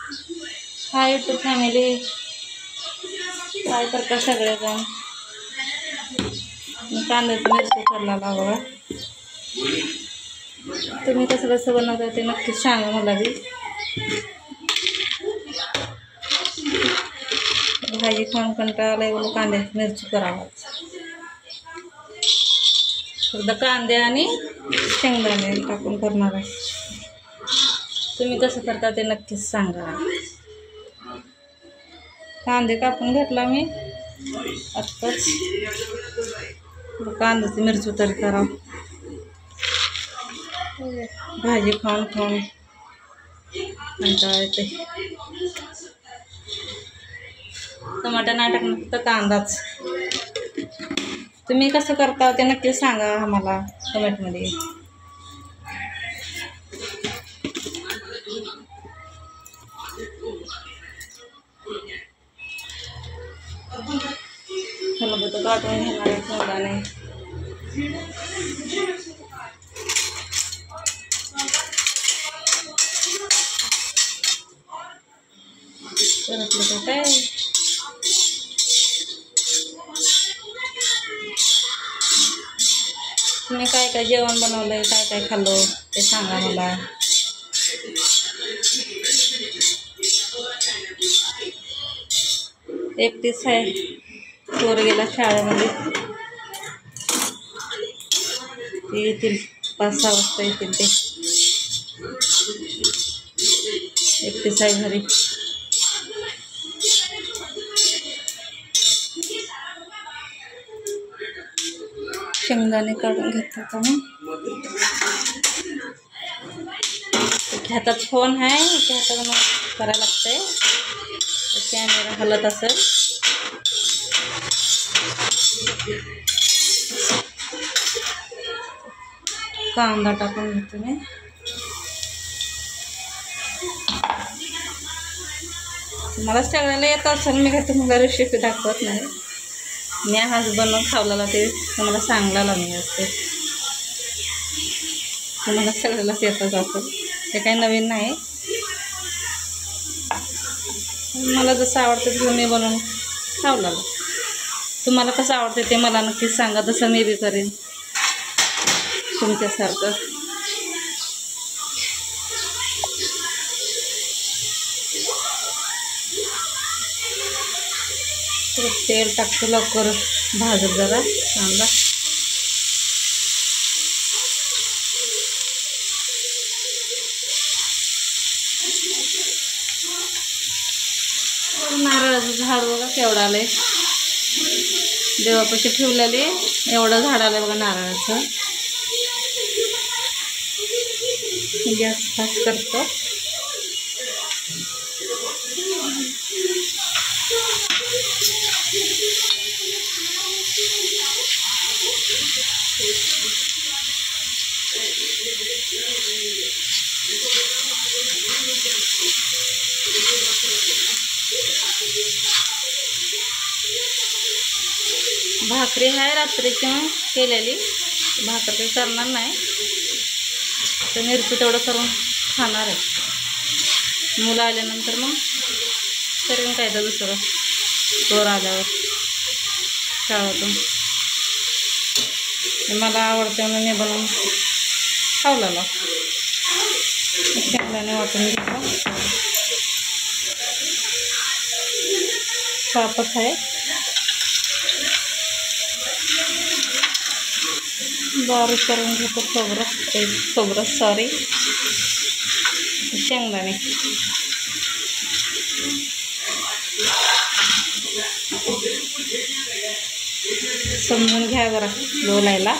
Hi YouTube family, काय करता सगळेजण? कांद्याची मिरची करायला बघा. तुम्ही कसं कसं बनवता ते नक्कीच सांगा मला बी. भाजी खाऊन कंटाळा आला, कांद्याची मिरची करावं. फक्त कांदे आणि शेंगदाणे टाकून करणार आहे. तुम्ही कसं करता ते नक्कीच सांगा. कांदे कापून घेतला मी आत्ताच. कांद्याची मिरची तरी करावं. भाजी खाऊन खाऊन कंटाळा येते. टमाटा नाही टाकणं, फक्त कांदाच. तुम्ही कसं करता ते नक्कीच सांगा आम्हाला कमेंटमध्ये. चला बघा, काढून घेणार आहे शेंगदाणे. परतलं काय तुम्ही काय काय जेवण बनवलंय, काय काय खाल्लं ते सांगा मला. एकटीच आहे, पोर गेला शाळेमध्ये. ते येतील 5-6 वाजता येतील ते. एकटीच आहे घरी. शेंगदाणे काढून घेतात मी. हातात फोन आहे, हातात मग करायला लागतंय. कॅमेरा हलत असेल. कांदा टाकून घेतो मी. मला सगळ्याला येत असेल, मी काय तुम्हाला रेसिपी दाखवत नाही. मी हाच बनवून खावलेला ते तुम्हाला सांगलेला मी असते. तुम्हाला सगळ्यालाच येतच असेल, ते काही नवीन नाही. मला जसं आवडतं तसं मी बनवून खावलेलं. तुम्हाला कसं आवडतं ते मला नक्कीच सांगा, तसं मी बी करेन तुमच्यासारखं. तेल टाकतो लवकर भाजत जरा कांदा. नारळाचं झाड बघा केवढं आलंय. देवापाशी ठेवलेले एवढं झाड आलंय बघा नारळाचं. गॅस फास्ट करतो. भाकरी आहे रात्रीची केलेली, भाकर काही करणार नाही. तर मिरची तेवढं करून खाणार आहे. मुलं आल्यानंतर मग करेन काय तर दुसरं, चोर आल्यावर शाळेतून. मला आवडते म्हणून मी बनवून खावलेला. शेंगदाणे वाटून घेतला. पापच आहे. बारीक करून घेतो खोबरं सॉरी शेंगदाणे. समजून घ्या जरा बोलायला.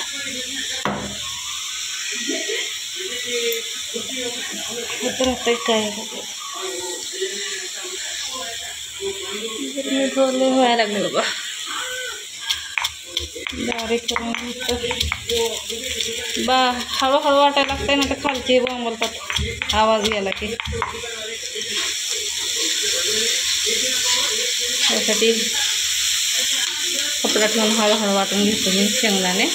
राहते काय मी बोलले व्हायला लागले बाबा. बारीक करून घेतो. हळूहळू वाटायला लागतंय ना, तर खालची बोंबलतात आवाज गेला की. त्यासाठी कपडा ठेवून हळूहळू वाटून घेतो मी शेंगदाणे.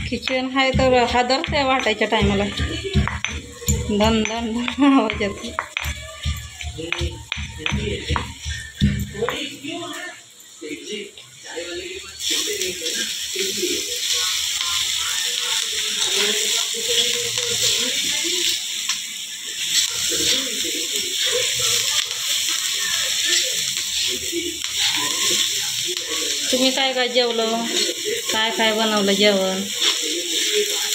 किचन आहे तर हादरते वाटायच्या टायमाला, धन धन धन आवाज येतो. तुम्ही काय काय जेवलं, काय काय बनवलं जेवण?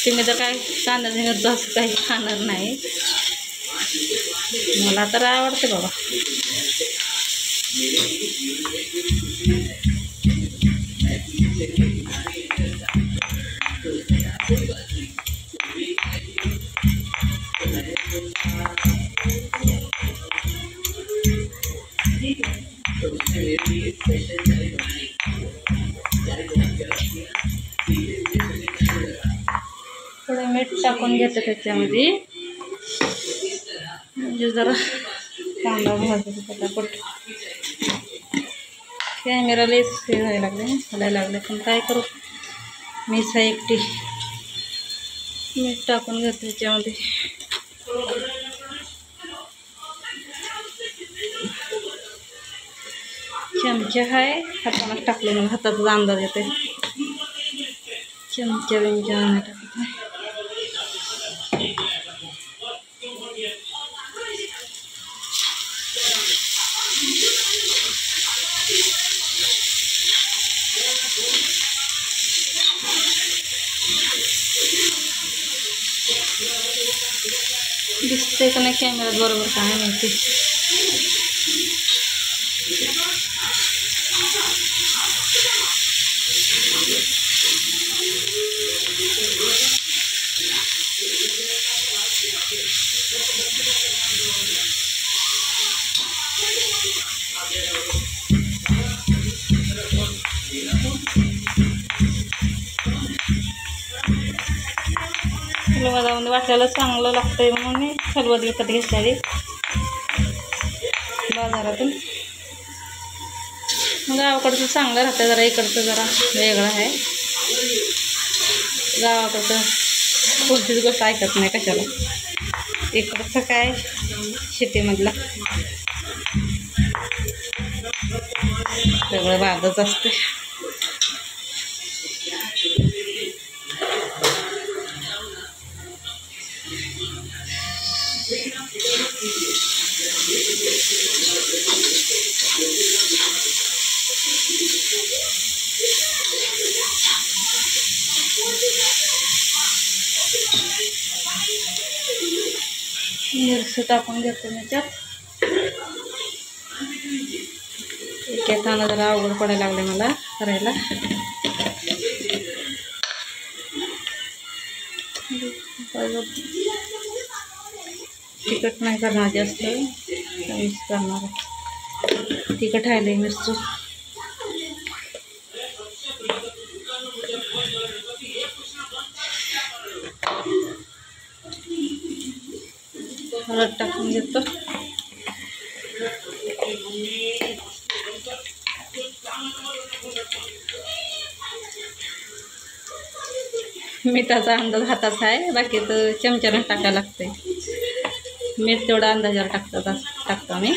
तुम्ही तर काय कांदा झिंगत असं काही खाणार नाही. मला तर आवडते बाबा. थोडं मीठ टाकून घेतं त्याच्यामध्ये, म्हणजे जरा कांदा भाजतो पटापट. कॅमेराला हे व्हायला लागले, हलायला लागले, पण काय करू, मीच आहे एकटी. मीठ टाकून घेते त्याच्यामध्ये. चमचा आहे, हातानं टाकले, मग हाताचा अंदाज येते. चमचा बिमचा नाही टाकत नाही. दिसते का नाही कॅमेऱ्यात बरोबर, काय माहिती. हलवामध्ये वाटायला चांगलं लागतंय म्हणून मी खलबत विकत घेतलेली बाजारातून. गावाकडचं चांगलं राहतं, जरा इकडचं जरा वेगळं आहे. गावाकडचं कोणतीच गोष्ट ऐकत नाही कशाला, इकडचं काय सिटीमधलं सगळं बादच असते. मिरची टाकून घेतो त्याच्यात. एकेकानं जरा अवघड पडायला लागले मला करायला. तिखट नाही करणार जास्त, कमीच करणार. तिखट आहे मिरची. हळद टाकून घेतो. मिठाचा अंदाज हाताचा आहे, बाकी तर चमच्यानं टाकायला लागते. मीठ तेवढा अंदाजावर टाकतो मी.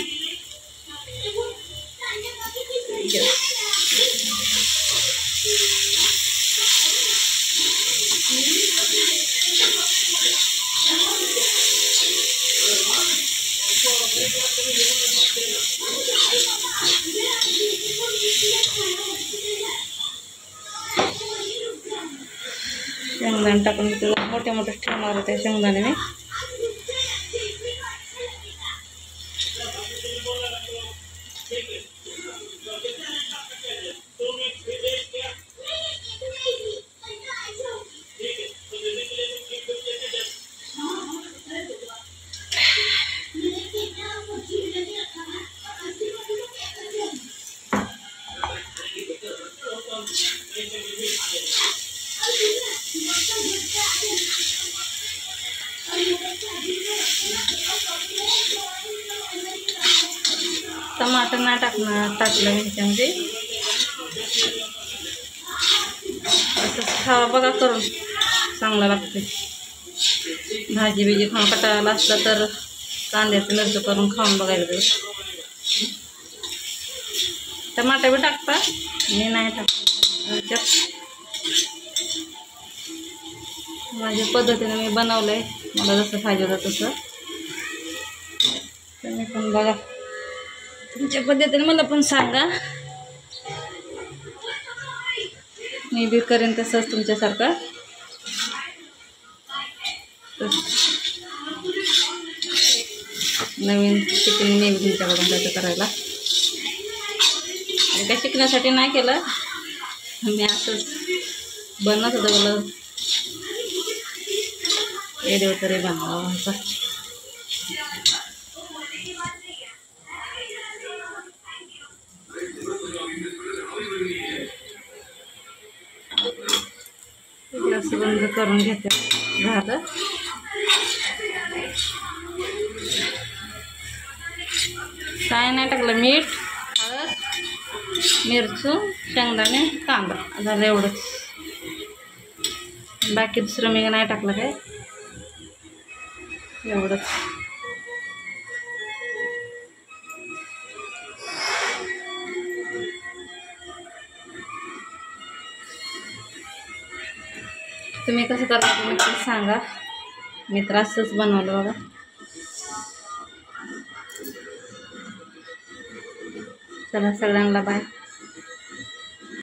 शेंगदाणे टाकून मोठे मोठे ठेवणार होते शेंगदाणे मी. टमाटर नाही टाकलं मी ह्याच्यामध्ये. असं खावा बघा करून, चांगलं लागते. भाजी बिजी खाऊन कटाळा असला तर कांद्याचं मिरचं करून खाऊन बघायला पाहिजे. टमाटर बी टाकता, मी नाही टाकत. माझ्या पद्धतीने मी बनवलंय, मला जसं पाहिजे होतं तसं. तुम्ही पण बघा तुमच्या पद्धतीने, मला पण सांगा, मी बी करेन तसंच तुमच्यासारखं. नवीन शिकून मी तुमच्याकडून त्याचं करायला. आणि काय शिकण्यासाठी नाही केलं मी, असंच बनत होतं. मला व्हिडिओ तरी बनवावा होता. गॅस बंद करून घेते. झालं. काय नाही टाकलं, मीठ, हळद, मिरची, शेंगदाणे, कांदा, झालं एवढंच. बाकी दुसरं मी नाही टाकलं काय, एवढंच. तुम्ही कसं करता तुम्ही नक्की सांगा. मी तर असंच बनवलं बघा. चला सगळ्यांना बाय.